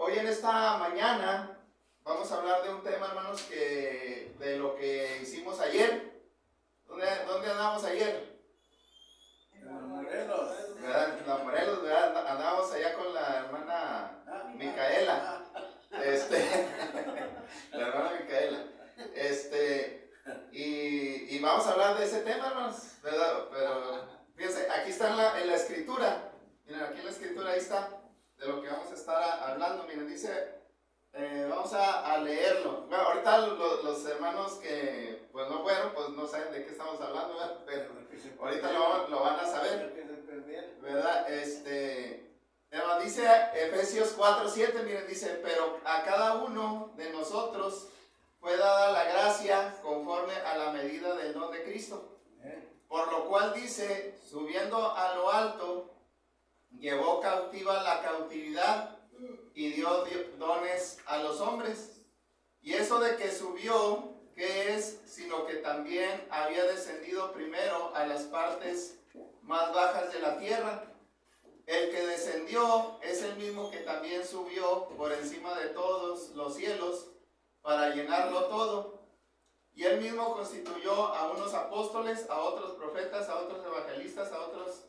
Hoy en esta mañana vamos a hablar de un tema, hermanos, de lo que hicimos ayer. ¿Dónde andamos ayer? En Los Morelos. ¿Verdad? En Los Morelos, ¿verdad? Andábamos allá con la hermana Micaela. La hermana Micaela. Y vamos a hablar de ese tema, hermanos, ¿verdad? Pero fíjense, aquí está en la escritura. Miren, aquí en la escritura ahí está de lo que vamos a estar hablando. Miren, dice, vamos a leerlo. Bueno, ahorita los hermanos que pues no fueron, pues no saben de qué estamos hablando, ¿verdad? Pero ahorita lo van a saber, ¿verdad? Dice Efesios 4:7, miren, dice, pero a cada uno de nosotros fue dada la gracia conforme a la medida del don de Cristo. Por lo cual dice, subiendo a lo alto, llevó cautiva la cautividad y dio dones a los hombres. Y eso de que subió, ¿qué es? Sino que también había descendido primero a las partes más bajas de la tierra. El que descendió es el mismo que también subió por encima de todos los cielos para llenarlo todo. Y él mismo constituyó a unos apóstoles, a otros profetas, a otros evangelistas, a otros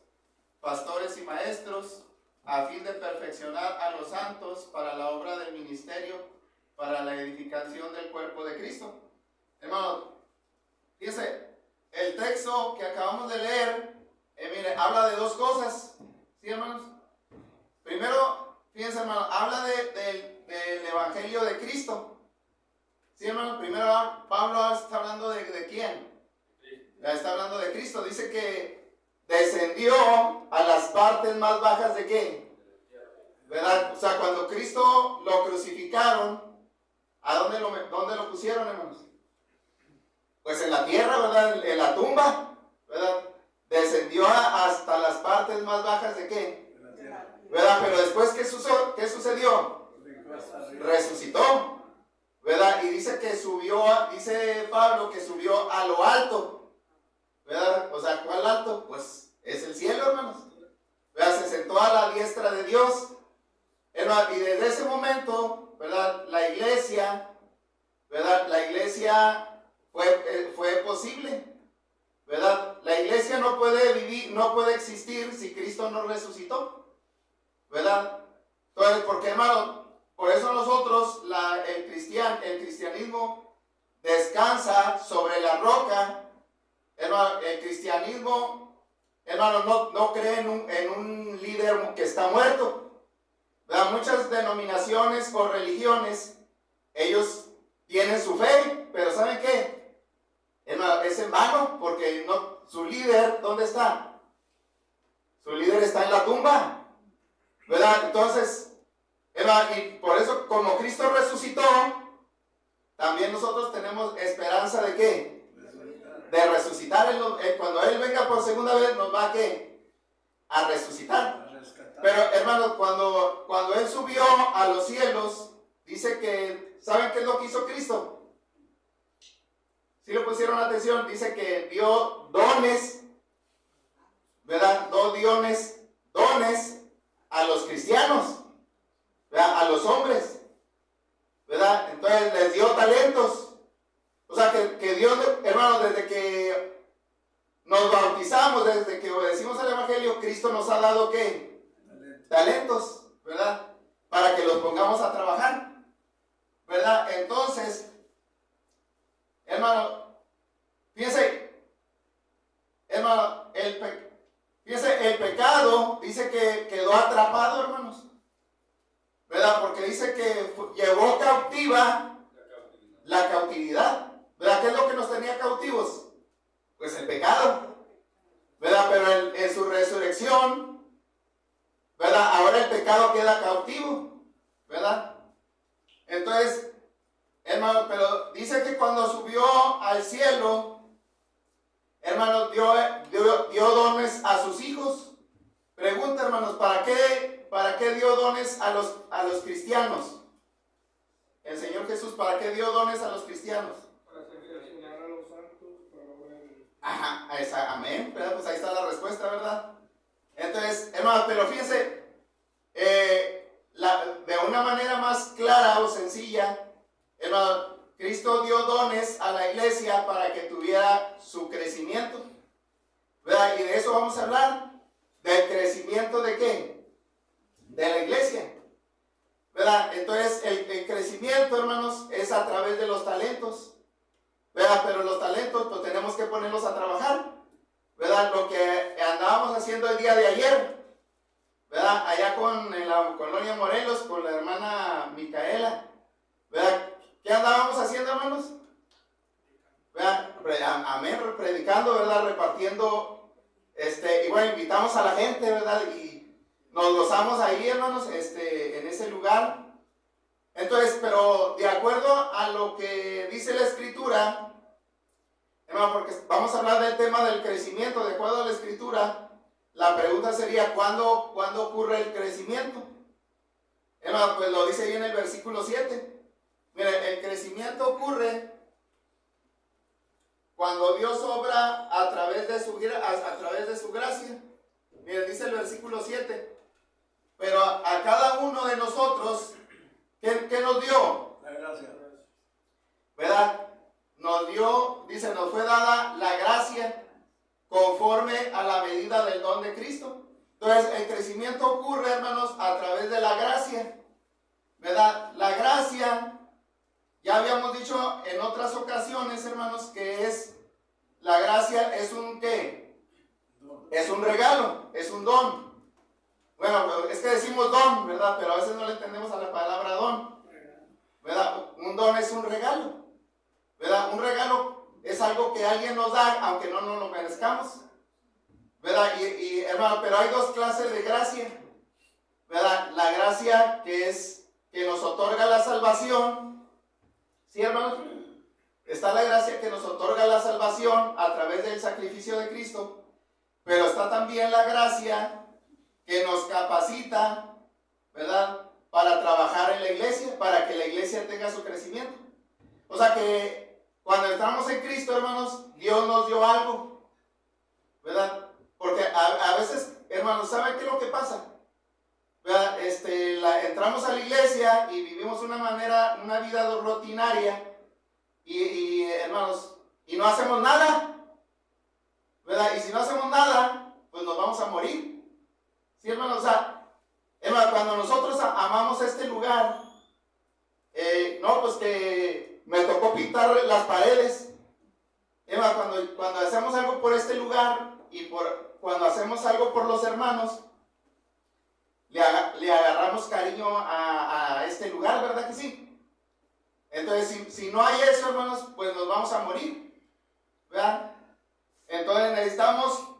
pastores y maestros, a fin de perfeccionar a los santos para la obra del ministerio, para la edificación del cuerpo de Cristo. Hermano, fíjense, el texto que acabamos de leer, mire, habla de dos cosas, ¿sí, hermanos? Primero, fíjense, hermano, habla del evangelio de Cristo. ¿Sí, hermano? Primero, Pablo está hablando de ¿quién? Está hablando de Cristo. Dice que descendió a las partes más bajas de ¿qué? ¿Verdad? O sea, cuando Cristo lo crucificaron, ¿a dónde lo pusieron, hermanos? Pues en la tierra, ¿verdad? En la tumba, ¿verdad? Descendió hasta las partes más bajas de ¿qué? ¿Verdad? Pero después, ¿qué sucedió? Resucitó, ¿verdad? Y dice que subió, dice Pablo que subió a lo alto, ¿verdad? O sea, ¿cuál alto? Pues es el cielo, hermanos. ¿Verdad? Se sentó a la diestra de Dios, ¿verdad? Y desde ese momento, ¿verdad? La iglesia, ¿verdad? La iglesia fue posible, ¿verdad? La iglesia no puede vivir, no puede existir si Cristo no resucitó, ¿verdad? Entonces, ¿por qué, hermano? Por eso nosotros, el cristianismo descansa sobre la roca. Hermano, el cristianismo, hermano, no cree en un líder que está muerto, ¿verdad? Muchas denominaciones o religiones, ellos tienen su fe, pero ¿saben qué? Hermano, es en vano, porque su líder, ¿dónde está? Su líder está en la tumba, ¿verdad? Entonces, y por eso, como Cristo resucitó, también nosotros tenemos esperanza de ¿qué? De resucitar. Cuando Él venga por segunda vez, nos va a resucitar. Pero, hermanos, cuando Él subió a los cielos, dice que, ¿saben qué es lo que hizo Cristo? Si le pusieron atención, dice que dio dones, ¿verdad? Dones a los cristianos, ¿verdad? A los hombres, ¿verdad? Entonces les dio talentos. O sea que Dios, hermanos, desde que nos bautizamos, desde que obedecimos al evangelio, Cristo nos ha dado ¿qué? Talentos, ¿verdad? Para que los pongamos a trabajar, ¿verdad? Entonces, hermano, fíjense, hermano, el pecado dice que quedó atrapado, hermanos, ¿verdad? Porque dice que llevó cautiva la cautividad, ¿verdad? ¿Qué es lo que nos tenía cautivos? Pues el pecado, ¿verdad? Pero en su resurrección, ¿verdad? Ahora el pecado queda cautivo, ¿verdad? Entonces, hermano, pero dice que cuando subió al cielo, hermano, dio dones a sus hijos. Pregunta, hermanos, ¿para qué dio dones a los cristianos? El Señor Jesús, ¿para qué dio dones a los cristianos? Para perfeccionar a los santos, para obra del... Ajá, amén, ¿verdad? Pues ahí está la respuesta, ¿verdad? Entonces, hermano, pero fíjense, de una manera más clara o sencilla, hermano, Cristo dio dones a la iglesia para que tuviera su crecimiento, ¿verdad? Y de eso vamos a hablar, del crecimiento ¿de qué? De la iglesia, ¿verdad? Entonces el crecimiento, hermanos, es a través de los talentos, ¿verdad? Pero los talentos pues tenemos que ponerlos a trabajar, ¿verdad? Lo que andábamos haciendo el día de ayer, ¿verdad? Allá en la colonia Morelos, con la hermana Micaela, ¿verdad? ¿Qué andábamos haciendo, hermanos? ¿Verdad? Amén, predicando, ¿verdad? Repartiendo, y bueno, invitamos a la gente, ¿verdad? Y nos gozamos ahí, hermanos, en ese lugar. Entonces, pero de acuerdo a lo que dice la Escritura, hermano, porque vamos a hablar del tema del crecimiento, de acuerdo a la Escritura, la pregunta sería, ¿cuándo ocurre el crecimiento? Hermano, pues lo dice ahí en el versículo 7. Miren, el crecimiento ocurre cuando Dios obra a través de su gracia. Miren, dice el versículo 7. Pero a cada uno de nosotros, ¿qué nos dio? La gracia. ¿Verdad? Nos dio, dice, nos fue dada la gracia conforme a la medida del don de Cristo. Entonces, el crecimiento ocurre, hermanos, a través de la gracia, ¿verdad? La gracia, ya habíamos dicho en otras ocasiones, hermanos, que la gracia es un ¿qué? Es un regalo, es un don. Bueno, es que decimos don, ¿verdad? Pero a veces no le entendemos a la palabra don, ¿verdad? Un don es un regalo, ¿verdad? Un regalo es algo que alguien nos da, aunque no nos lo merezcamos, ¿verdad? Y hermano, pero hay dos clases de gracia, ¿verdad? La gracia que nos otorga la salvación, ¿sí, hermanos? Está la gracia que nos otorga la salvación a través del sacrificio de Cristo, pero está también la gracia que nos capacita, ¿verdad? Para trabajar en la iglesia, para que la iglesia tenga su crecimiento. O sea que cuando entramos en Cristo, hermanos, Dios nos dio algo, ¿verdad? Porque a veces, hermanos, ¿saben qué es lo que pasa? ¿Verdad? Entramos a la iglesia y vivimos una vida rutinaria y hermanos, y no hacemos nada, ¿verdad? Y si no hacemos nada, pues nos vamos a morir. ¿Sí, hermanos? O sea, hermanos, cuando nosotros amamos este lugar, no, pues que me tocó pintar las paredes. Hermanos, cuando hacemos algo por este lugar y cuando hacemos algo por los hermanos, le agarramos cariño a este lugar, ¿verdad que sí? Entonces, si no hay eso, hermanos, pues nos vamos a morir, ¿verdad? Entonces necesitamos,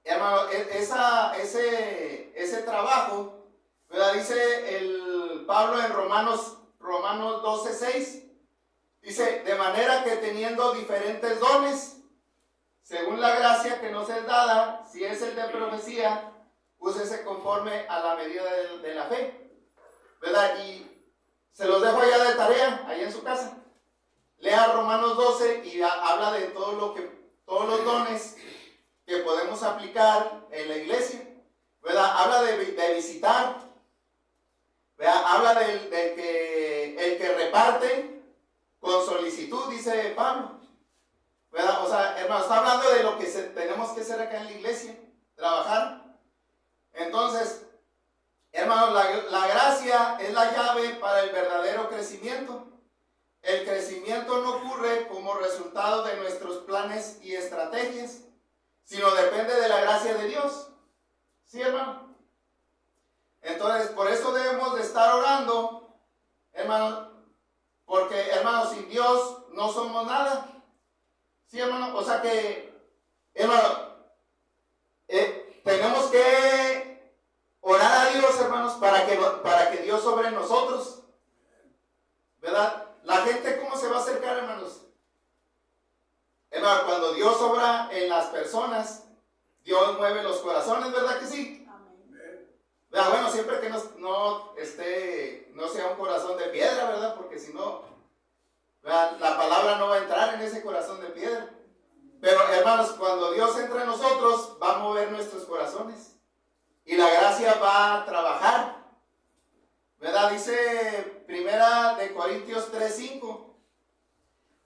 hermano, ese trabajo, ¿verdad? Dice el Pablo en Romanos 12:6, dice, de manera que teniendo diferentes dones, según la gracia que nos es dada, si es el de profecía, úsese conforme a la medida de la fe, ¿verdad? Y se los dejo allá de tarea, allá en su casa. Lea Romanos 12 y habla de todos los dones que podemos aplicar en la iglesia, ¿verdad? Habla de visitar, ¿verdad? Habla del que el que reparte con solicitud, dice Pablo, ¿verdad? O sea, hermano, está hablando de lo que tenemos que hacer acá en la iglesia, trabajar. Entonces, hermanos, la gracia es la llave para el verdadero crecimiento. El crecimiento no ocurre como resultado de nuestros planes y estrategias, sino depende de la gracia de Dios. ¿Sí, hermano? Entonces, por eso debemos de estar orando, hermano, porque, hermano, sin Dios no somos nada. ¿Sí, hermano? O sea que, hermano, tenemos que orar a Dios, hermanos, para que Dios sobre nosotros, ¿verdad? La gente, ¿cómo se va a acercar, hermanos? Hermano, cuando Dios obra en las personas, Dios mueve los corazones, ¿verdad que sí? Amén. ¿Verdad? Bueno, siempre que no sea un corazón de piedra, ¿verdad? Porque si no, ¿verdad? La palabra no va a entrar en ese corazón de piedra. Pero, hermanos, cuando Dios entra en nosotros, va a mover nuestros corazones. Y la gracia va a trabajar. ¿verdad? Dice Primera de Corintios 3:5.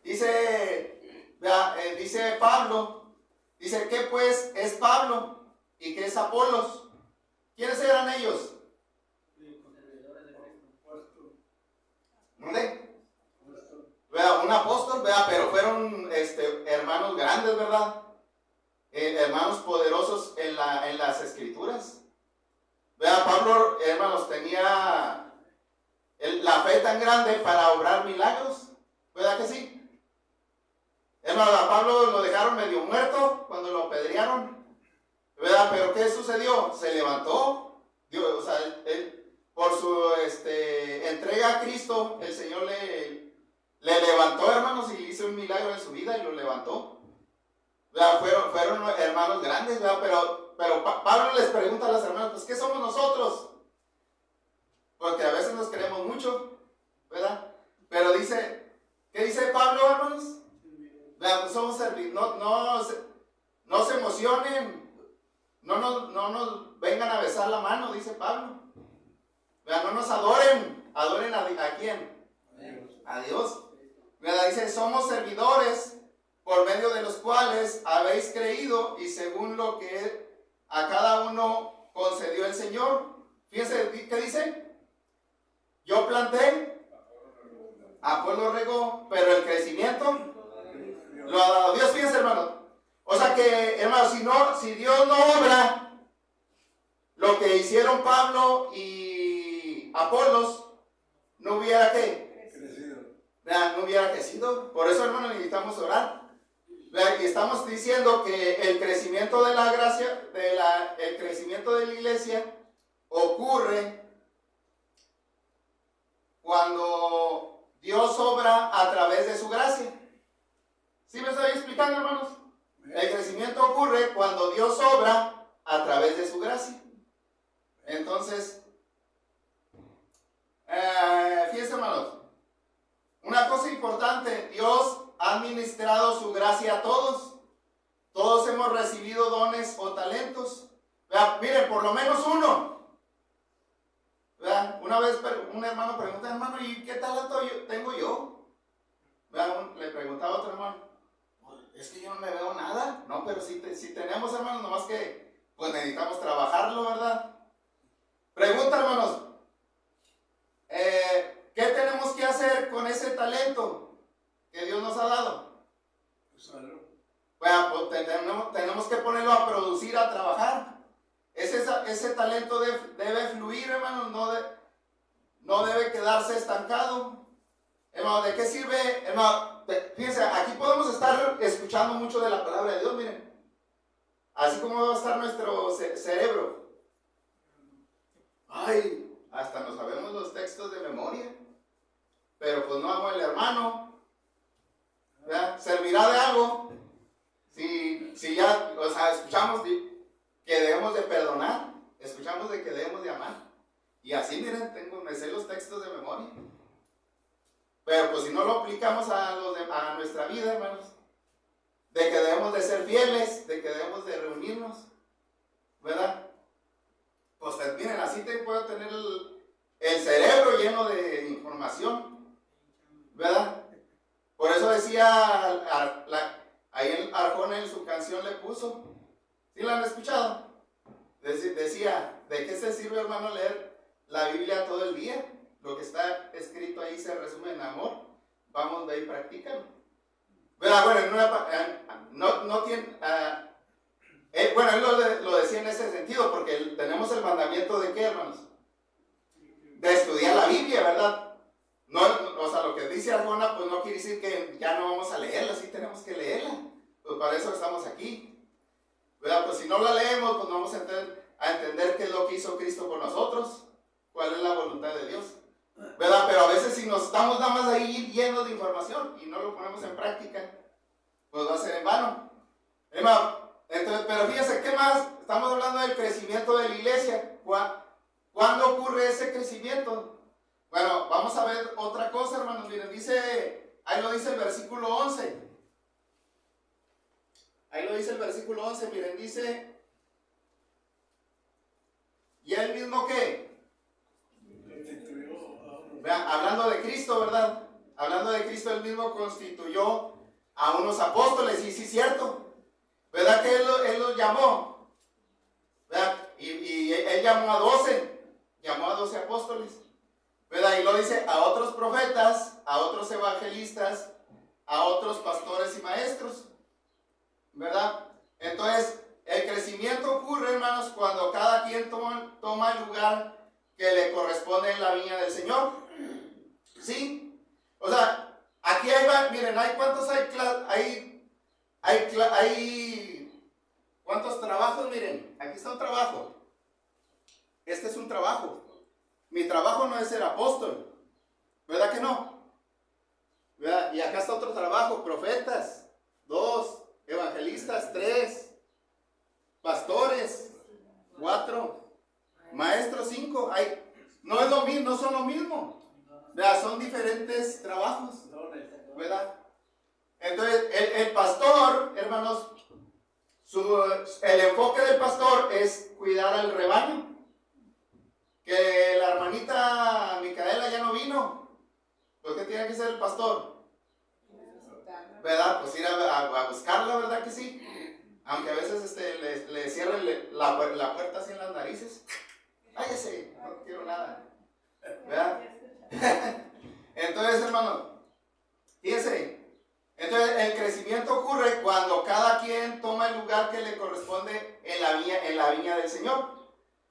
Dice Pablo, dice, ¿qué pues es Pablo? ¿Y qué es Apolos? ¿Quiénes eran ellos? ¿Dónde? ¿Verdad? Un apóstol, ¿verdad? Pero fueron hermanos grandes, ¿verdad? Hermanos poderosos en las escrituras. ¿Verdad? Pablo, hermanos, tenía la fe tan grande para obrar milagros, ¿verdad que sí? Hermanos, a Pablo lo dejaron medio muerto cuando lo apedrearon, ¿verdad? Pero ¿qué sucedió? Se levantó. Dios, o sea, él, por su entrega a Cristo, el Señor le levantó, hermanos, y hizo un milagro en su vida y lo levantó. ¿Verdad? Fueron hermanos grandes, ¿verdad? Pero Pablo les pregunta a las hermanas, pues, ¿qué somos nosotros? Porque a veces nos queremos mucho, ¿verdad? Pero dice, ¿qué dice Pablo, hermanos? ¿Verdad? Pues somos no se emocionen, no nos vengan a besar la mano, dice Pablo. ¿Verdad? No nos adoren ¿a quién? A Dios. ¿Verdad? Dice, somos servidores por medio de los cuales habéis creído y según lo que a cada uno concedió el Señor. Fíjense, ¿qué dice? Yo planté, Apolo regó, pero el crecimiento lo ha dado Dios. Fíjense, hermano. O sea que, hermano, si Dios no obra lo que hicieron Pablo y Apolos, no hubiera ¿qué? No hubiera crecido. Por eso, hermano, necesitamos orar. Y estamos diciendo que el crecimiento de la gracia, el crecimiento de la iglesia ocurre cuando Dios obra a través de su gracia. ¿Sí me estoy explicando, hermanos? El crecimiento ocurre cuando Dios obra a través de su gracia. Entonces, fíjense, hermanos, una cosa importante, Dios ha administrado su gracia a todos. Todos hemos recibido dones o talentos. Miren, por lo menos uno. Una vez un hermano pregunta, hermano, ¿y qué talento tengo yo? Le preguntaba a otro hermano, es que yo no me veo nada. No, pero sí tenemos, hermanos, nomás que pues necesitamos trabajarlo, ¿verdad? Pregunta, hermanos, ¿qué tenemos que hacer con ese talento que Dios nos ha dado? Bueno, pues tenemos que ponerlo a producir, a trabajar. Ese talento debe fluir, hermanos, no debe quedarse estancado. Hermano, ¿de qué sirve? Hermano, fíjense, aquí podemos estar escuchando mucho de la palabra de Dios, miren. Así como va a estar nuestro cerebro. Ay, hasta nos sabemos los textos de memoria. Pero pues no amo al hermano. ¿Verdad? ¿Servirá de algo? Si ya, o sea, escuchamos que debemos de perdonar, escuchamos de que debemos de amar. Y así, miren, me sé los textos de memoria. Pero pues si no lo aplicamos a nuestra vida, hermanos, de que debemos de ser fieles, de que debemos de reunirnos, ¿verdad? Pues miren, así puedo tener el cerebro lleno de información, ¿verdad? Por eso decía, ahí el Arjona en su canción le puso, ¿sí la han escuchado? Decía, ¿de qué se sirve, hermano, leer la Biblia todo el día? Lo que está escrito ahí se resume en amor. Vamos, ve y practícalo. Bueno, no tiene... bueno, él lo decía en ese sentido, porque tenemos el mandamiento de ¿qué, hermanos? De estudiar la Biblia, ¿verdad? No, o sea, lo que dice Arjona, pues no quiere decir que ya no vamos a leerla, sí tenemos que leerla. Pues para eso estamos aquí. ¿Verdad? Pues si no la leemos, pues no vamos a entender qué es lo que hizo Cristo por nosotros, cuál es la voluntad de Dios. ¿Verdad? Pero a veces si nos estamos nada más ahí llenos de información y no lo ponemos en práctica, pues va a ser en vano. Entonces, pero fíjense, ¿qué más? Estamos hablando del crecimiento de la iglesia. ¿Cuándo ocurre ese crecimiento? Bueno, vamos a ver otra cosa, hermanos. Miren, ahí lo dice el versículo 11. Ahí lo dice el versículo 11, miren, dice, ¿y él mismo qué? Vean, hablando de Cristo, ¿verdad? Hablando de Cristo, él mismo constituyó a unos apóstoles, y sí es cierto, ¿verdad que él los llamó? ¿Verdad? Y él llamó a 12 apóstoles, ¿verdad? Y lo dice a otros profetas, a otros evangelistas, a otros pastores y maestros, ¿verdad? Entonces, el crecimiento ocurre, hermanos, cuando cada quien toma el lugar que le corresponde en la viña del Señor. ¿Sí? O sea, aquí miren, hay cuántos ¿cuántos trabajos? Miren, aquí está un trabajo. Este es un trabajo. Mi trabajo no es ser apóstol, ¿verdad que no? ¿Verdad? Y acá está otro trabajo, profetas, 2, evangelistas, 3, pastores, 4, maestros, 5. No es lo mismo, no son lo mismo. ¿Verdad? Son diferentes trabajos, ¿verdad? Entonces, el pastor, hermanos, el enfoque del pastor es cuidar al rebaño. Que la hermanita Micaela ya no vino. ¿Por qué tiene que ser el pastor? ¿Verdad? Pues ir a buscarla, ¿verdad que sí? Aunque a veces le cierren la puerta así en las narices. Váyase, no quiero nada. ¿Verdad? Entonces, hermano, fíjense. Entonces, el crecimiento ocurre cuando cada quien toma el lugar que le corresponde en la viña del Señor.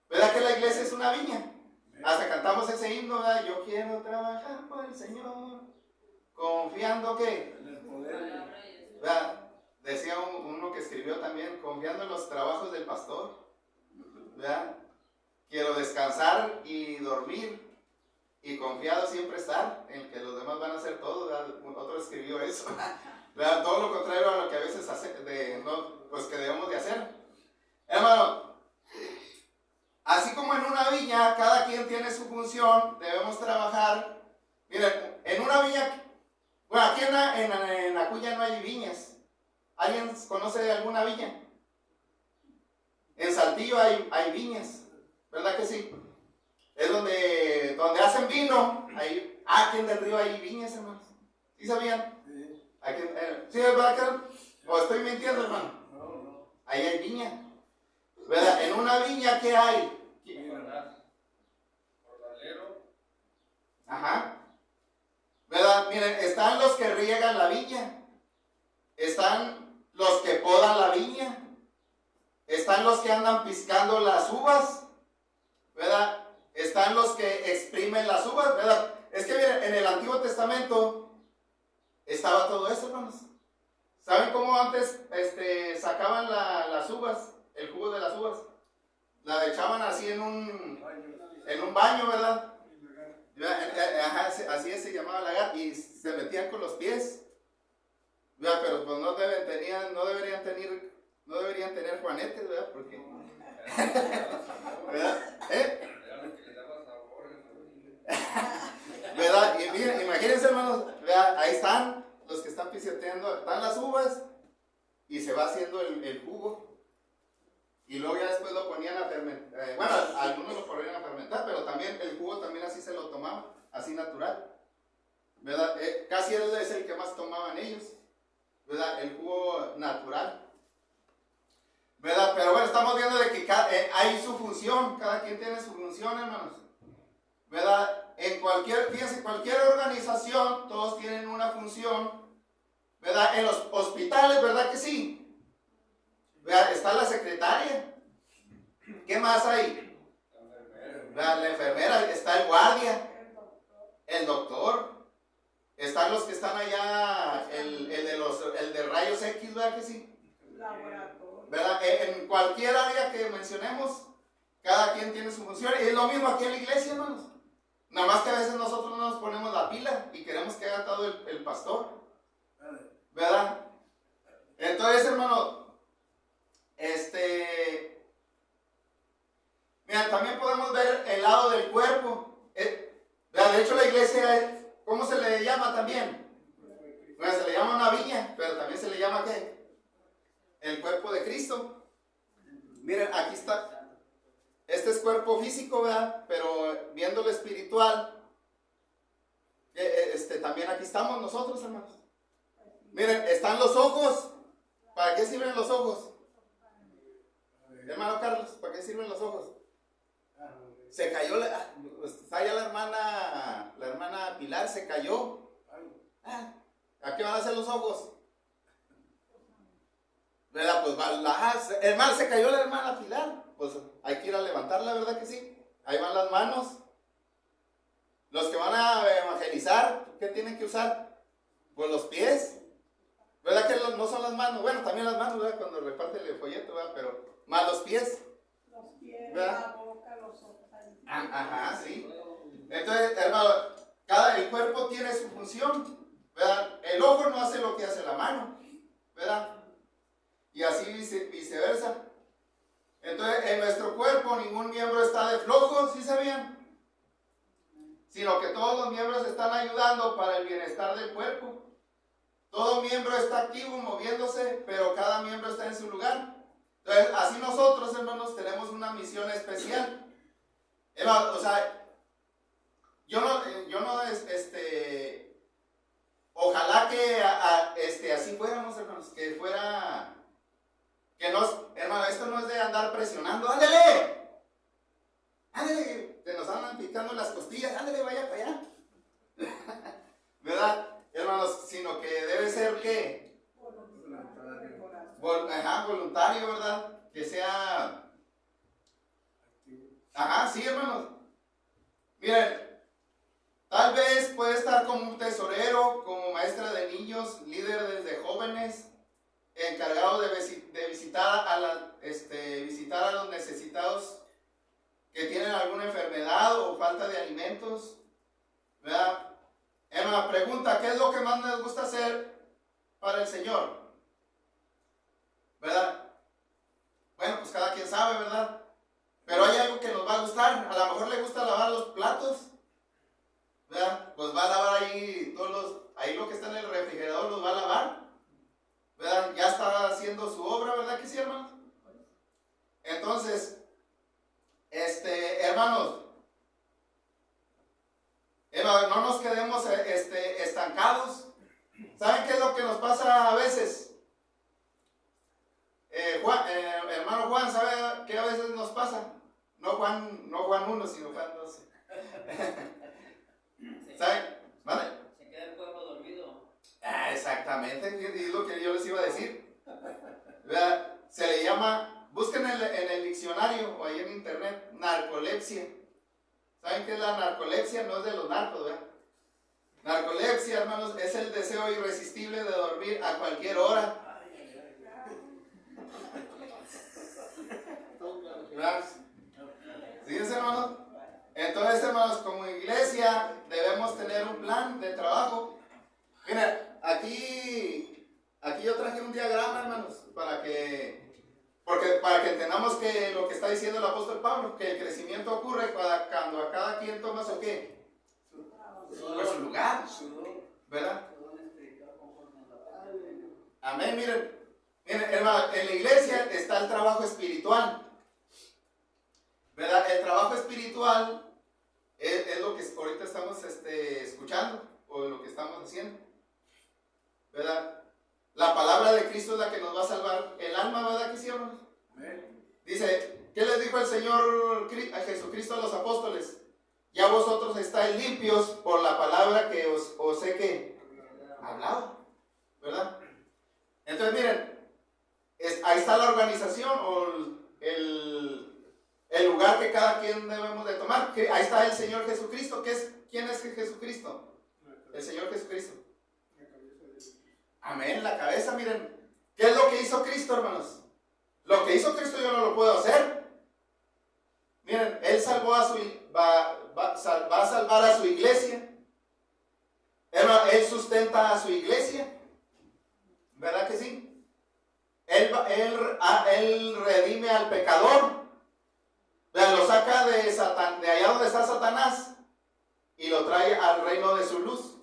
¿Verdad que la iglesia es una viña? Hasta cantamos ese himno, ¿verdad? Yo quiero trabajar por el Señor, confiando que, ¿verdad? Decía uno que escribió también, confiando en los trabajos del pastor, ¿verdad? Quiero descansar y dormir, y confiado siempre estar en que los demás van a hacer todo, ¿verdad? Otro escribió eso, ¿verdad? Todo lo contrario a lo que a veces pues que debemos de hacer. Hermano, así como en una viña, cada quien tiene su función, debemos trabajar. Miren, en una viña, bueno, aquí en Acuña no hay viñas. ¿Alguien conoce alguna viña? En Saltillo hay viñas, ¿verdad que sí? Es donde hacen vino. Aquí en Del Río hay viñas, hermanos. ¿Sí sabían? Sí. ¿Sí, verdad que? ¿O estoy mintiendo, hermano? No. Ahí hay viña, ¿verdad? En una viña, ¿qué hay? Ajá. ¿Verdad? Miren, están los que riegan la viña. Están los que podan la viña. Están los que andan piscando las uvas. ¿Verdad? Están los que exprimen las uvas, ¿verdad? Es que miren, en el Antiguo Testamento estaba todo eso, hermanos. ¿Saben cómo antes sacaban las uvas, el jugo de las uvas? La echaban así en un baño, ¿verdad? Ajá, así se llamaba lagar, y se metían con los pies. ¿Verdad? Pero pues no deberían tener juanetes, ¿verdad? Porque ¿verdad? ¿Verdad? Y miren, imagínense, hermanos, ¿verdad? Ahí están los que están pisoteando, están las uvas y se va haciendo el jugo. Y luego ya después lo ponían a fermentar. Bueno, algunos lo ponían a fermentar, pero también el jugo también así se lo tomaban, así natural. ¿Verdad? Casi es el que más tomaban ellos. ¿Verdad? El jugo natural. ¿Verdad? Pero bueno, estamos viendo de que hay su función, cada quien tiene su función, hermanos. ¿Verdad? Fíjense, cualquier organización, todos tienen una función. ¿Verdad? En los hospitales, ¿verdad que sí? ¿Verdad? Está la secretaria. ¿Qué más hay? ¿Verdad? La enfermera, está el guardia, el doctor. Están los que están allá, el de rayos X, ¿verdad que sí? ¿Verdad? En cualquier área que mencionemos, cada quien tiene su función. Y es lo mismo aquí en la iglesia, hermanos. Nada más que a veces nosotros no nos ponemos la pila y queremos que haga todo el pastor. ¿Verdad? Entonces, hermano, mira, también podemos ver el lado del cuerpo. ¿Verdad? De hecho, la iglesia, ¿cómo se le llama también? Bueno, se le llama una viña, pero también se le llama ¿qué? El cuerpo de Cristo. Miren, aquí está. Este es cuerpo físico, ¿verdad? Pero viendo lo espiritual, también aquí estamos nosotros, hermanos. Miren, están los ojos. ¿Para qué sirven los ojos? Hermano Carlos, ¿para qué sirven los ojos? Se cayó, está allá la hermana Pilar se cayó. ¿A qué van a hacer los ojos? ¿Verdad? Pues hermano, se cayó la hermana Pilar. Pues hay que ir a levantarla, ¿verdad que sí? Ahí van las manos. Los que van a evangelizar, ¿qué tienen que usar? Pues los pies. ¿Verdad que no son las manos? Bueno, también las manos, ¿verdad? Cuando reparten el folleto, ¿verdad? Pero más los pies. Los pies, ¿verdad? la boca, los ojos. Ajá, sí. Entonces, hermano, el cuerpo tiene su función, ¿verdad? El ojo no hace lo que hace la mano, ¿verdad? Y así viceversa. Entonces, en nuestro cuerpo ningún miembro está de flojo, ¿sí sabían? Sino que todos los miembros están ayudando para el bienestar del cuerpo. Todo miembro está activo, moviéndose, pero cada miembro está en su lugar. Entonces, así nosotros, hermanos, tenemos una misión especial. O sea, yo no, ojalá que así fuéramos, hermanos, que fuera, hermano, esto no es de andar presionando, ándale, que nos andan picando las costillas, ándale, vaya para allá, ¿verdad? Hermanos, sino que debe ser que voluntario, ¿verdad? Que sea, sí, hermanos. Miren, tal vez puede estar como un tesorero, como maestra de niños, líder de jóvenes, encargado de visitar a los necesitados que tienen alguna enfermedad o falta de alimentos, ¿verdad? Emma pregunta, ¿qué es lo que más les gusta hacer para el Señor? ¿Verdad? Bueno, pues cada quien sabe, ¿verdad? Pero hay algo que nos va a gustar. A lo mejor le gusta lavar los platos, ¿verdad? Pues va a lavar ahí ahí lo que está en el refrigerador los va a lavar, ¿verdad? Ya está haciendo su obra, ¿verdad que sí, hermanos? Entonces, hermanos, no nos quedemos estancados. ¿Saben qué es lo que nos pasa a veces? Hermano Juan, ¿sabe qué a veces nos pasa? No Juan 1, sino Juan 12. ¿Saben? ¿Vale? Se queda el pueblo dormido. Exactamente, es lo que yo les iba a decir. ¿Verdad? Se le llama, busquen en el diccionario o ahí en internet, narcolepsia. ¿Saben qué es la narcolepsia? No es de los narcos, ¿verdad? Narcolepsia, hermanos, es el deseo irresistible de dormir a cualquier hora. ¿Verdad? Fíjense, hermanos. Entonces, hermanos, como iglesia debemos tener un plan de trabajo. Mira, aquí yo traje un diagrama, hermanos, para que entendamos que lo que está diciendo el apóstol Pablo, que el crecimiento ocurre cuando a cada quien toma su qué, su lugar, ¿verdad? Amén. Miren, hermano, en la iglesia está el trabajo espiritual, ¿verdad? El trabajo espiritual es lo que ahorita estamos escuchando o lo que estamos haciendo, ¿verdad? La palabra de Cristo es la que nos va a salvar el alma, ¿verdad que sí, hermanos? Dice, ¿qué les dijo el Señor a Jesucristo a los apóstoles? Ya vosotros estáis limpios por la palabra que os he hablado, ¿verdad? Entonces miren, ahí está la organización o el lugar que cada quien debemos de tomar. Ahí está el Señor Jesucristo. ¿Quién es Jesucristo? El Señor Jesucristo. Amén, la cabeza, miren. ¿Qué es lo que hizo Cristo, hermanos? Lo que hizo Cristo yo no lo puedo hacer. Miren, Él salvó va a salvar a su iglesia. Él sustenta a su iglesia. ¿Verdad que sí? Él redime al pecador. Lo saca de allá donde está Satanás y lo trae al reino de su luz.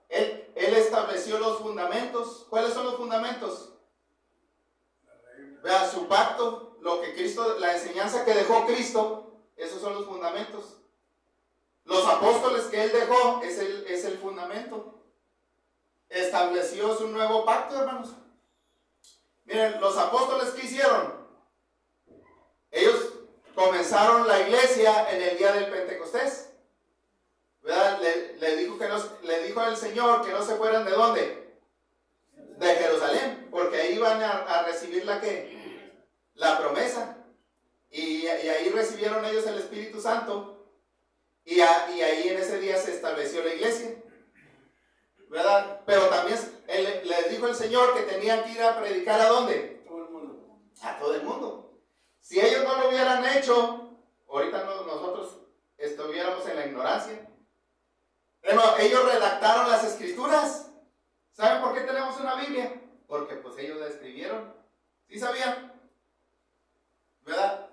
Él estableció los fundamentos. ¿Cuáles son los fundamentos? Vea, su pacto, lo que Cristo, la enseñanza que dejó Cristo, esos son los fundamentos. Los apóstoles que Él dejó es el fundamento. Estableció su nuevo pacto, hermanos. Miren, los apóstoles, ¿qué hicieron? Ellos comenzaron la iglesia en el día del Pentecostés. ¿Verdad? Le dijo el Señor que no se fueran ¿de dónde? De Jerusalén, porque ahí iban a recibir la promesa. Y ahí recibieron ellos el Espíritu Santo. Y ahí en ese día se estableció la iglesia. ¿Verdad? Pero también les dijo el Señor que tenían que ir a predicar ¿a dónde? Todo el mundo. A todo el mundo. Si ellos no lo hubieran hecho, ahorita nosotros estuviéramos en la ignorancia. Bueno, ellos redactaron las escrituras. ¿Saben por qué tenemos una Biblia? Porque pues ellos la escribieron. ¿Sí sabían? ¿Verdad?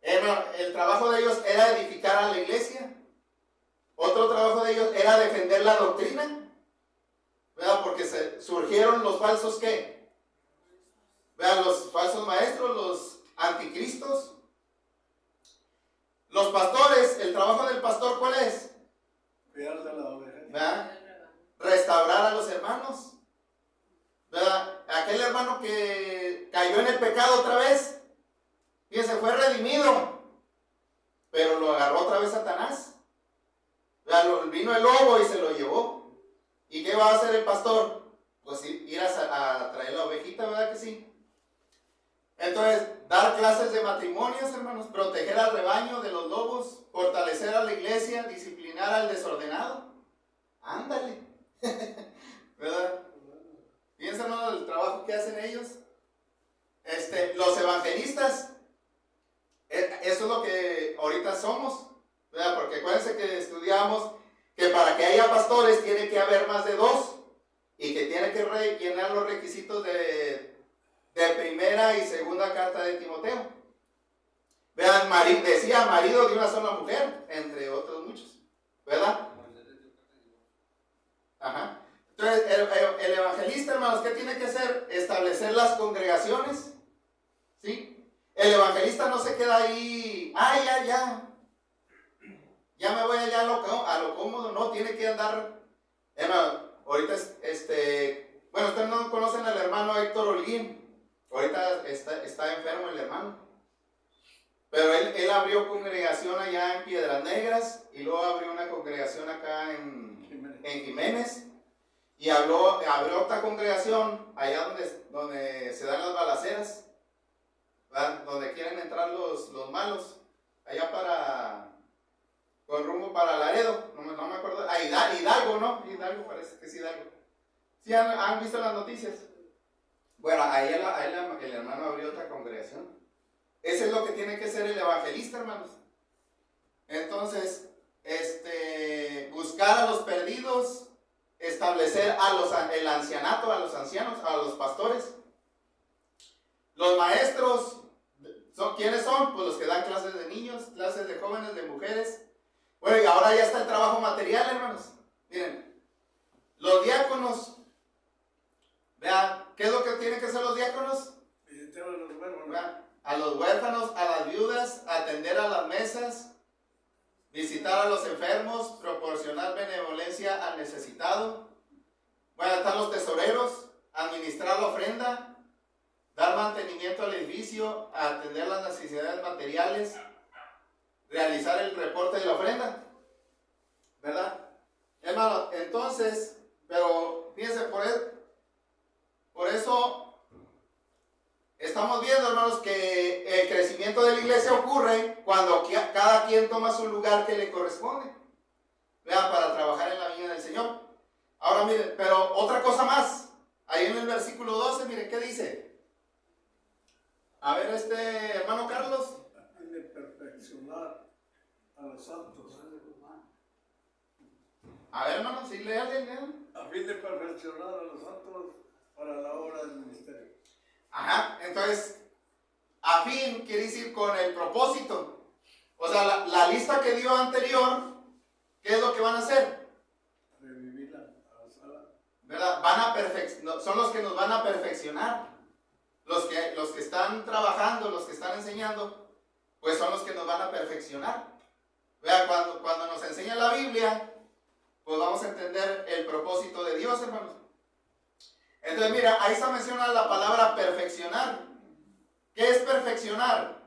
El trabajo de ellos era edificar a la iglesia. Otro trabajo de ellos era defender la doctrina. ¿Verdad? Porque surgieron los falsos ¿qué? ¿Verdad? Los falsos maestros, los anticristos. Los pastores, el trabajo del pastor, ¿cuál es? Cuidar de la oveja. ¿Verdad? Restaurar a los hermanos. ¿Verdad? Aquel hermano que cayó en el pecado otra vez, fíjense, fue redimido, pero lo agarró otra vez Satanás. ¿Verdad? Vino el lobo y se lo llevó. ¿Y qué va a hacer el pastor? Pues ir a traer la ovejita, ¿verdad que sí? Entonces, dar clases de matrimonios, hermanos, proteger al rebaño de los lobos, fortalecer a la iglesia, disciplinar al desordenado. Ándale. ¿Verdad? Piensan en el trabajo que hacen ellos. Los evangelistas, eso es lo que ahorita somos, ¿verdad? Porque acuérdense que estudiamos que para que haya pastores tiene que haber más de 2 y que tiene que llenar los requisitos de primera y segunda carta de Timoteo. Vean, decía marido de una sola mujer, entre otros muchos, ¿verdad? Ajá. Entonces, el evangelista, hermanos, ¿qué tiene que hacer? Establecer las congregaciones, ¿sí? El evangelista no se queda ahí, ya me voy allá a lo cómodo, no, tiene que andar, hermano, ahorita bueno, ustedes no conocen al hermano Héctor Holguín, ahorita está enfermo el hermano, pero él abrió congregación allá en Piedras Negras, y luego abrió una congregación acá en Jiménez, y abrió otra congregación allá donde se dan las balaceras, ¿verdad? Donde quieren entrar los malos, allá con rumbo para Laredo, no me acuerdo, Hidalgo, ¿no? Hidalgo, parece que es Hidalgo. ¿Sí han visto las noticias? Bueno, ahí el hermano abrió otra congregación. Eso es lo que tiene que ser el evangelista, hermanos. Entonces, buscar a los perdidos, establecer el ancianato, a los ancianos, a los pastores. Los maestros, ¿quiénes son? Pues los que dan clases de niños, clases de jóvenes, de mujeres. Bueno, y ahora ya está el trabajo material, hermanos. Miren, los diáconos, vean, ¿qué es lo que tienen que hacer los diáconos? Visitar a los huérfanos. Vean, a los huérfanos, a las viudas, atender a las mesas, visitar a los enfermos, proporcionar benevolencia al necesitado. Bueno, están los tesoreros, administrar la ofrenda, dar mantenimiento al edificio, atender las necesidades materiales, realizar el reporte de la ofrenda, ¿verdad? Hermano, entonces, pero fíjense, por eso estamos viendo, hermanos, que el crecimiento de la iglesia ocurre cuando cada quien toma su lugar que le corresponde, ¿verdad? Para trabajar en la viña del Señor. Ahora miren, pero otra cosa más, ahí en el versículo 12, miren, ¿qué dice? A ver, hermano Carlos. A fin de perfeccionar a los santos. A ver, hermano, sí, lean. A fin de perfeccionar a los santos para la obra del ministerio. Ajá, entonces, a fin quiere decir con el propósito. O sea, la lista que dio anterior, ¿qué es lo que van a hacer? Revivirla a la sala. ¿Verdad? Son los que nos van a perfeccionar. Los que están trabajando, los que están enseñando, pues son los que nos van a perfeccionar. ¿Verdad? Cuando nos enseña la Biblia, pues vamos a entender el propósito de Dios, hermanos. Entonces, mira, ahí está mencionada la palabra perfeccionar. ¿Qué es perfeccionar?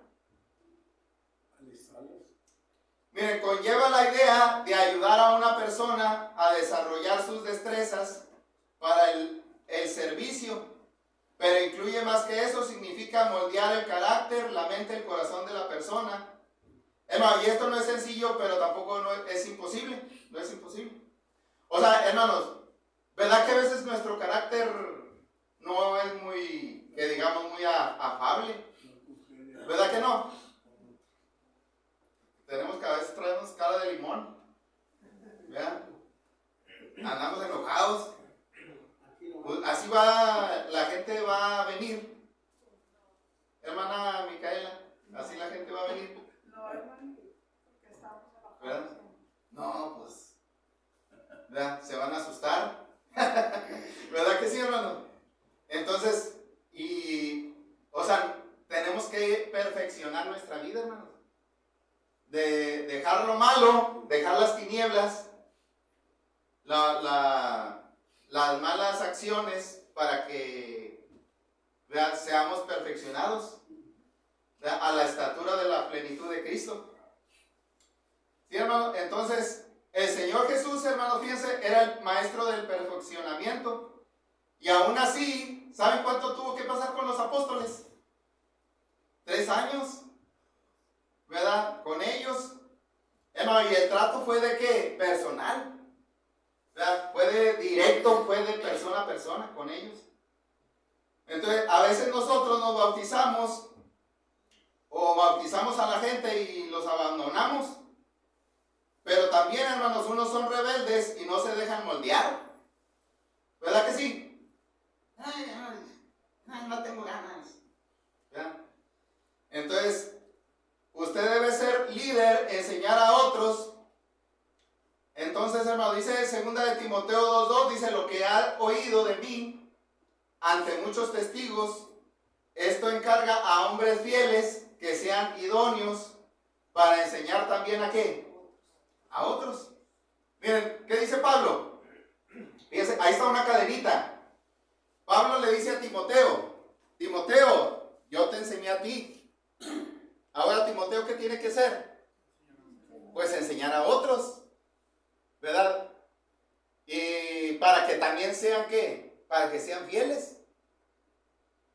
Miren, conlleva la idea de ayudar a una persona a desarrollar sus destrezas para el servicio, pero incluye más que eso, significa moldear el carácter, la mente, el corazón de la persona. Hermano, y esto no es sencillo, pero tampoco no es imposible, no es imposible. O sea, hermanos, ¿verdad que a veces nuestro carácter no es muy, que digamos, muy afable? ¿Verdad que no? Tenemos que a veces traemos cara de limón, ¿verdad? Andamos enojados. Pues así va, la gente va a venir. Hermana Micaela, así la gente va a venir. No, hermano, porque estamos enojados. ¿Verdad? No, pues, ¿verdad? Se van a asustar. ¿Verdad que sí, hermano? Entonces, o sea, tenemos que perfeccionar nuestra vida, hermanos. De dejar lo malo, dejar las tinieblas, las malas acciones, para que, ¿verdad?, seamos perfeccionados, ¿verdad?, a la estatura de la plenitud de Cristo. ¿Sí, hermano? Entonces, el Señor Jesús, hermano, fíjense, era el maestro del perfeccionamiento. Y aún así, ¿saben cuánto tuvo que pasar con los apóstoles? 3 años, ¿verdad?, con ellos. Hermano, y el trato fue de qué? Personal, ¿verdad? Fue de directo, fue de persona a persona con ellos. Entonces, a veces nosotros nos bautizamos o bautizamos a la gente y los abandonamos. Pero también, hermanos, unos son rebeldes y no se dejan moldear. ¿Verdad que sí? Ay, no tengo ganas. ¿Verdad? Entonces, usted debe ser líder, enseñar a otros. Entonces, hermano, dice 2 de Timoteo 2:2, dice: lo que ha oído de mí ante muchos testigos, esto encarga a hombres fieles que sean idóneos para enseñar también a ¿qué? A otros. Miren, ¿qué dice Pablo? Fíjense, ahí está una cadenita. Pablo le dice a Timoteo: Timoteo, yo te enseñé a ti. Ahora Timoteo, ¿qué tiene que hacer? Pues enseñar a otros, ¿verdad? Y para que también sean ¿qué? Para que sean fieles,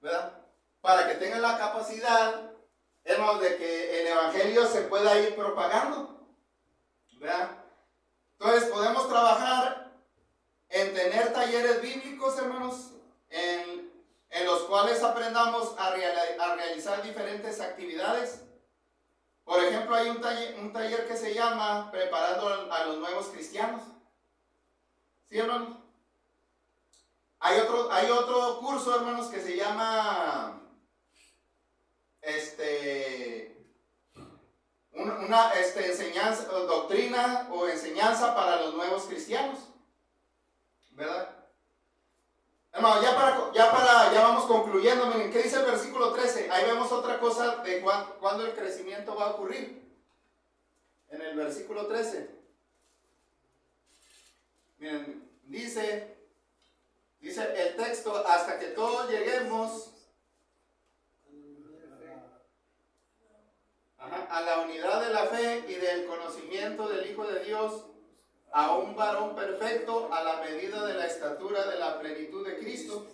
¿verdad? Para que tengan la capacidad, hermanos, de que el evangelio se pueda ir propagando, ¿verdad? Entonces podemos trabajar en tener talleres bíblicos, hermanos, en los cuales aprendamos a realizar diferentes actividades. Por ejemplo, hay un taller que se llama Preparando a los Nuevos Cristianos. ¿Sí, hermanos? Hay otro curso, hermanos, que se llama enseñanza, doctrina o enseñanza para los nuevos cristianos, ¿verdad? Hermano, ya vamos concluyendo. Miren, ¿qué dice el versículo 13? Ahí vemos otra cosa de cuándo el crecimiento va a ocurrir. En el versículo 13. Miren, dice el texto: hasta que todos lleguemos a la unidad de la fe y del conocimiento del Hijo de Dios, a un varón perfecto, a la medida de la estatura de la plenitud de Cristo,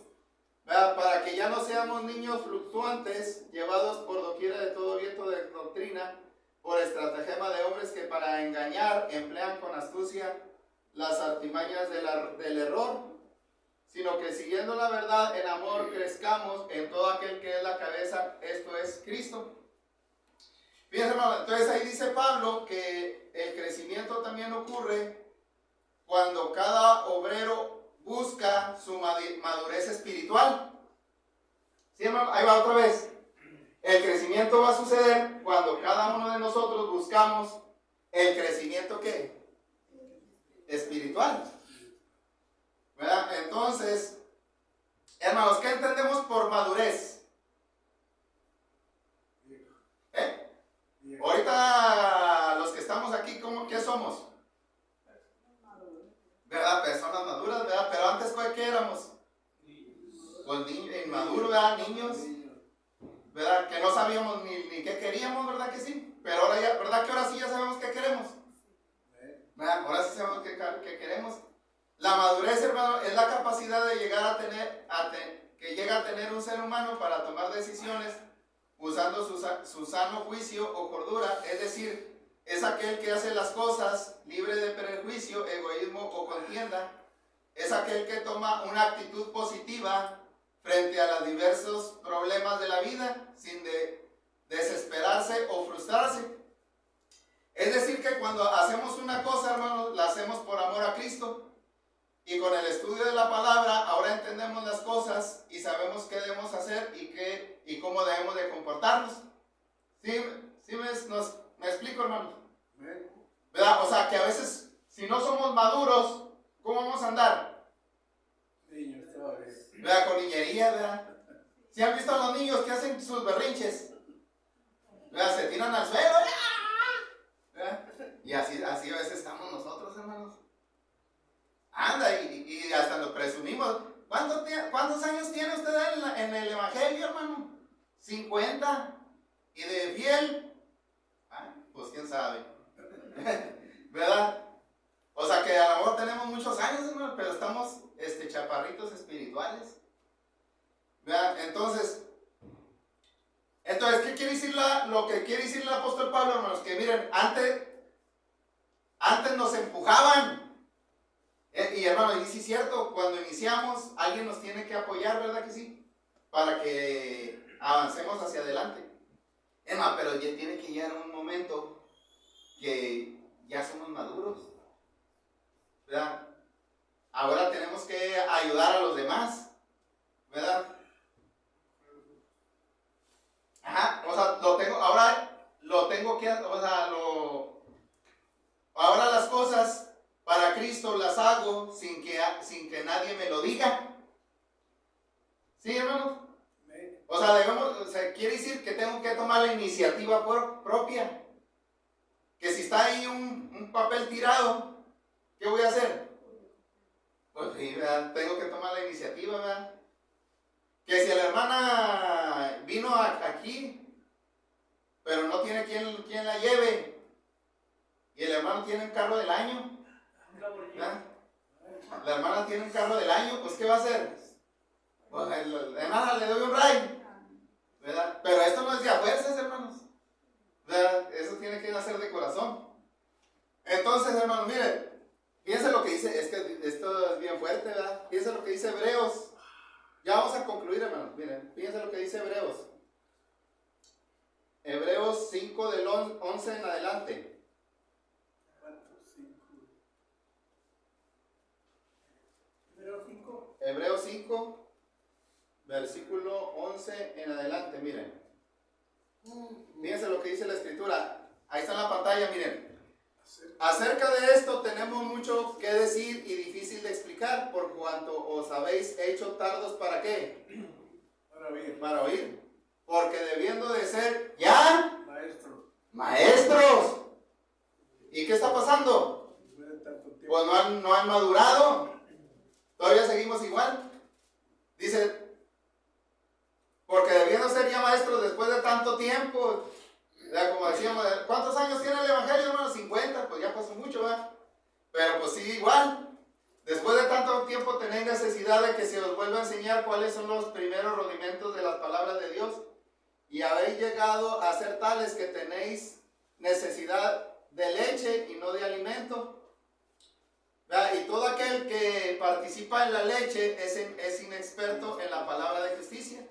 ¿verdad? Para que ya no seamos niños fluctuantes, llevados por doquiera de todo viento de doctrina, por estratagema de hombres que para engañar emplean con astucia las artimañas del error, sino que siguiendo la verdad en amor crezcamos en todo aquel que es la cabeza, esto es Cristo. Fíjense, hermano, entonces ahí dice Pablo que el crecimiento también ocurre cuando cada obrero busca su madurez espiritual. ¿Sí, hermano? Ahí va otra vez. El crecimiento va a suceder cuando cada uno de nosotros buscamos el crecimiento ¿qué? Espiritual, ¿verdad? Entonces, hermanos, ¿qué entendemos por madurez? Ahorita los que estamos aquí, ¿qué somos? pues inmaduros, ¿verdad? Niños, ¿verdad? Que no sabíamos ni qué queríamos, ¿verdad que sí? Pero ahora ya, ¿verdad que ahora sí ya sabemos qué queremos? ¿Verdad? Ahora sí sabemos qué queremos. La madurez, hermano, es la capacidad de llegar a tener, que llega a tener un ser humano para tomar decisiones usando su sano juicio o cordura, es decir, es aquel que hace las cosas libre de prejuicio, egoísmo o contienda. Es aquel que toma una actitud positiva frente a los diversos problemas de la vida sin desesperarse o frustrarse. Es decir, que cuando hacemos una cosa, hermanos, la hacemos por amor a Cristo. Y con el estudio de la palabra, ahora entendemos las cosas y sabemos qué debemos hacer y cómo debemos de comportarnos. ¿Sí me explico, hermanos? ¿Verdad? O sea, que a veces, si no somos maduros, ¿cómo vamos a andar? Niños todavía. ¿Verdad? Con niñería, ¿verdad? ¿Sí han visto a los niños que hacen sus berrinches? ¿Verdad? Se tiran al suelo, ¿verdad? Y así a veces estamos nosotros, hermanos. Anda, y hasta lo presumimos. ¿Cuántos años tiene usted en el Evangelio, hermano? 50. ¿Y de fiel? Pues quién sabe. ¿Verdad? O sea que a lo mejor tenemos muchos años, hermano, pero estamos chaparritos espirituales. ¿Verdad? Entonces, ¿qué quiere decir lo que quiere decir el apóstol Pablo, hermanos? Que miren, antes nos empujaban. Y hermano, y sí es cierto, cuando iniciamos, alguien nos tiene que apoyar, ¿verdad que sí? Para que avancemos hacia adelante. Pero ya tiene que llegar un momento que ya somos maduros, ¿verdad? Ahora tenemos que ayudar a los demás, ¿verdad? O sea, ahora las cosas para Cristo las hago sin que nadie me lo diga. ¿Sí, hermanos? O sea, quiere decir que tengo que tomar la iniciativa propia. Que si está ahí un papel tirado, ¿qué voy a hacer? Pues sí, ¿verdad? Tengo que tomar la iniciativa, ¿verdad? Que si la hermana vino aquí, pero no tiene quien la lleve, y el hermano tiene un carro del año, ¿verdad? La hermana tiene un carro del año, pues ¿qué va a hacer? Pues la hermana le doy un ride, ¿verdad? Pero esto no es de a fuerzas, hermanos, ¿verdad? Eso tiene que nacer de corazón. Entonces, hermanos, miren, fíjense lo que dice, es que esto es bien fuerte, ¿verdad? Fíjense lo que dice Hebreos. Ya vamos a concluir, hermanos. Miren, fíjense lo que dice Hebreos. Hebreos 5 del 11 en adelante. Hebreos 5, versículo 11 en adelante, miren. Fíjense lo que dice la escritura. Ahí está en la pantalla, miren. Acerca de esto tenemos mucho que decir y difícil de explicar, por cuanto os habéis hecho tardos ¿para qué? Para oír. Porque debiendo de ser ya maestros. ¿Y qué está pasando? Pues no han madurado. Todavía seguimos igual. Dice, porque debiendo ser ya maestros después de tanto tiempo. Ya, como decíamos, ¿cuántos años tiene el Evangelio, hermano? 50, pues ya pasó mucho, ¿verdad? Pero pues sigue igual. Después de tanto tiempo tenéis necesidad de que se os vuelva a enseñar cuáles son los primeros rudimentos de las palabras de Dios. Y habéis llegado a ser tales que tenéis necesidad de leche y no de alimento. ¿Verdad? Y todo aquel que participa en la leche es inexperto en la palabra de justicia.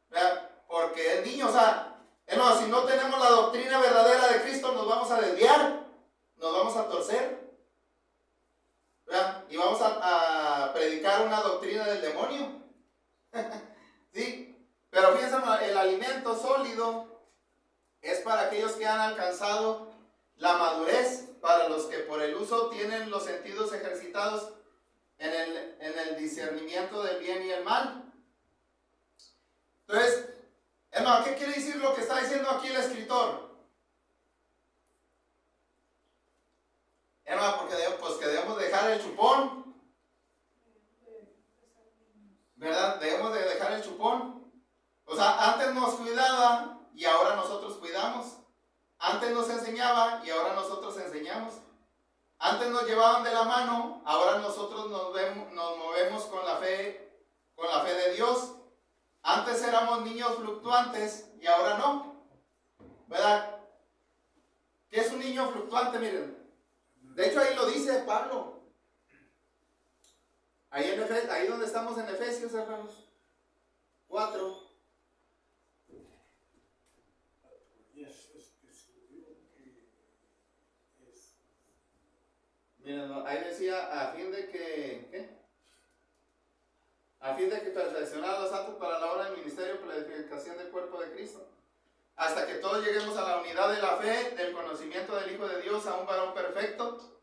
¿Verdad? Porque es niño, o sea, hermano, si no tenemos la doctrina verdadera de Cristo, nos vamos a desviar, nos vamos a torcer, ¿verdad? Y vamos a predicar una doctrina del demonio. ¿Sí? Pero fíjense, el alimento sólido es para aquellos que han alcanzado la madurez, para los que por el uso tienen los sentidos ejercitados en el discernimiento del bien y el mal. Entonces, hermano, ¿qué quiere decir lo que está diciendo aquí el escritor? Hermano, porque que debemos dejar el chupón, ¿verdad? Debemos de Antes nos enseñaba y ahora nosotros enseñamos. Antes nos llevaban de la mano, ahora nosotros nos movemos con la fe de Dios. Antes éramos niños fluctuantes y ahora no, ¿verdad? ¿Qué es un niño fluctuante? Miren, de hecho ahí lo dice Pablo. Ahí donde estamos en Efesios, hermanos, 4. Miren, ahí decía, a fin de que, ¿qué? A fin de que perfeccionar a los santos para la obra del ministerio, para la edificación del cuerpo de Cristo, hasta que todos lleguemos a la unidad de la fe, del conocimiento del Hijo de Dios, a un varón perfecto,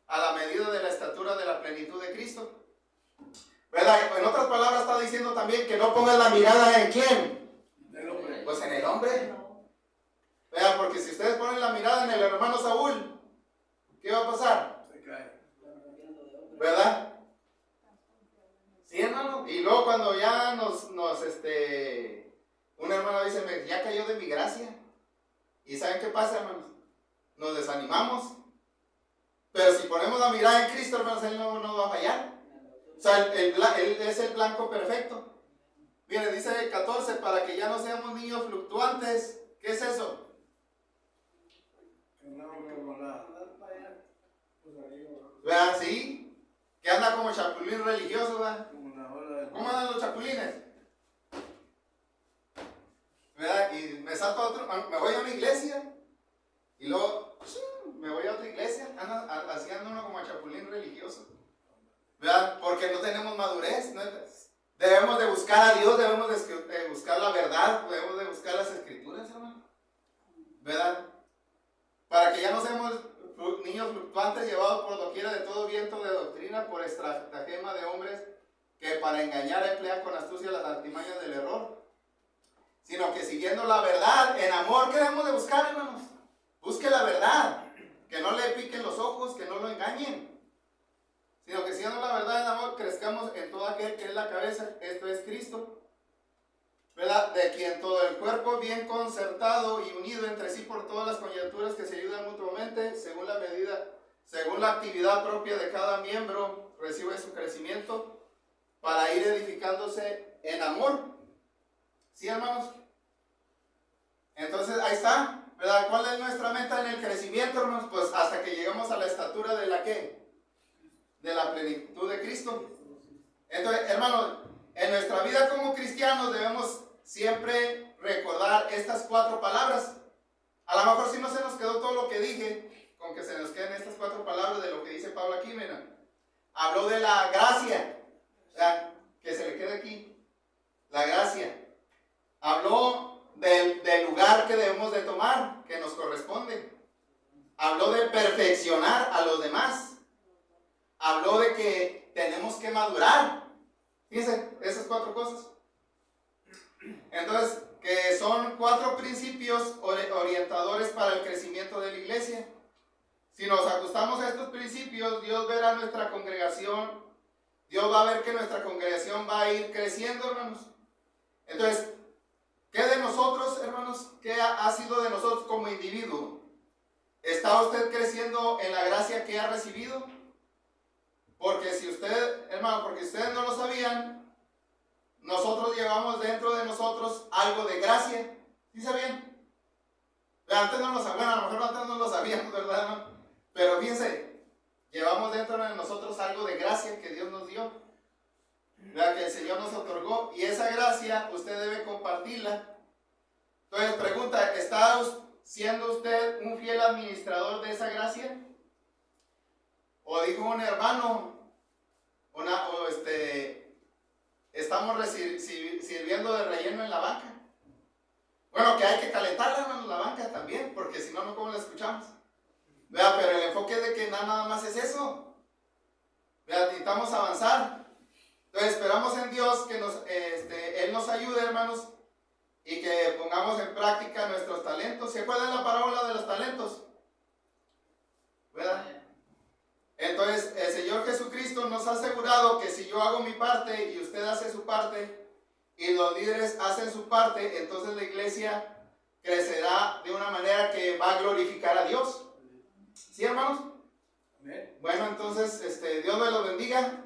a la medida de la estatura de la plenitud de Cristo. ¿Verdad? En otras palabras está diciendo también que no pongas la mirada en ¿quién? El hombre. Pues en el hombre. ¿Verdad? Porque si ustedes ponen la mirada en el hermano Saúl, ¿qué va a pasar? Se cae. ¿Verdad? Sí, hermano. Y luego cuando ya un hermano dice, ya cayó de mi gracia. ¿Y saben qué pasa, hermanos? Nos desanimamos. Pero si ponemos la mirada en Cristo, hermanos, Él no nos va a fallar. O sea, Él es el blanco perfecto. Mire, dice el 14, para que ya no seamos niños fluctuantes. ¿Qué es eso? Que no, como la. ¿Verdad? Sí. Que anda como chapulín religioso, ¿verdad? Como una ola de. ¿Cómo andan los chapulines? ¿Verdad? Y me salto a otro, me voy a una iglesia y luego me voy a otra iglesia, así anda uno como chapulín religioso. ¿Verdad? Porque no tenemos madurez, ¿no? Debemos de buscar a Dios, debemos de buscar la verdad, debemos de buscar las escrituras, hermano. ¿Verdad? Para que ya no seamos niños fluctuantes llevados por doquiera de todo viento de doctrina, por estratagema de hombres que para engañar emplean con astucia las artimañas del error, sino que siguiendo la verdad en amor. ¿Qué debemos de buscar, hermanos? Busque la verdad, que no le piquen los ojos, que no lo engañen, sino que siguiendo la verdad en amor crezcamos en todo aquel que es la cabeza, esto es Cristo, ¿verdad? De quien todo el cuerpo bien concertado y unido entre sí por todas las coyunturas que se ayudan mutuamente, según la medida, según la actividad propia de cada miembro, recibe su crecimiento para ir edificándose en amor. ¿Sí, hermanos? Entonces ahí está, ¿verdad? ¿Cuál es nuestra meta en el crecimiento, hermanos? Pues hasta que llegamos a la estatura de la ¿qué? De la plenitud de Cristo. Entonces, hermanos, en nuestra vida como cristianos debemos siempre recordar estas 4 palabras. A lo mejor si no se nos quedó todo lo que dije, con que se nos queden estas 4 palabras de lo que dice Pablo aquí, mira. Habló de la gracia, ¿verdad? Que se le quede aquí, la gracia. Habló del lugar que debemos de tomar, que nos corresponde. Habló de perfeccionar a los demás. Habló de que tenemos que madurar. Fíjense, esas 4 cosas. Entonces, que son 4 principios orientadores para el crecimiento de la iglesia. Si nos ajustamos a estos principios, Dios verá nuestra congregación. Dios va a ver que nuestra congregación va a ir creciendo, hermanos. Entonces, ¿qué de nosotros, hermanos? ¿Qué ha sido de nosotros como individuo? ¿Está usted creciendo en la gracia que ha recibido? Porque si usted, hermano, porque ustedes no lo sabían, nosotros llevamos dentro de nosotros algo de gracia. ¿Sí sabían? Antes no lo sabían, a lo mejor antes no lo sabíamos, ¿verdad, hermano? Pero fíjense, llevamos dentro de nosotros algo de gracia que Dios nos dio, ¿verdad? Que el Señor nos otorgó, y esa gracia usted debe compartirla. Entonces pregunta, ¿está siendo usted un fiel administrador de esa gracia? O dijo un hermano, estamos sirviendo de relleno en la banca. Bueno, que hay que calentarla, hermano, la banca también, porque si no, no, ¿cómo la escuchamos? ¿Verdad? Pero el enfoque es de que nada más es eso. ¿Verdad? Necesitamos avanzar. Entonces esperamos en Dios que Él nos ayude, hermanos, y que pongamos en práctica nuestros talentos. ¿Se acuerdan la parábola de los talentos? ¿Verdad? Entonces, el Señor Jesucristo nos ha asegurado que si yo hago mi parte y usted hace su parte y los líderes hacen su parte, entonces la iglesia crecerá de una manera que va a glorificar a Dios. ¿Sí, hermanos? Amén. Bueno, entonces, Dios me los bendiga.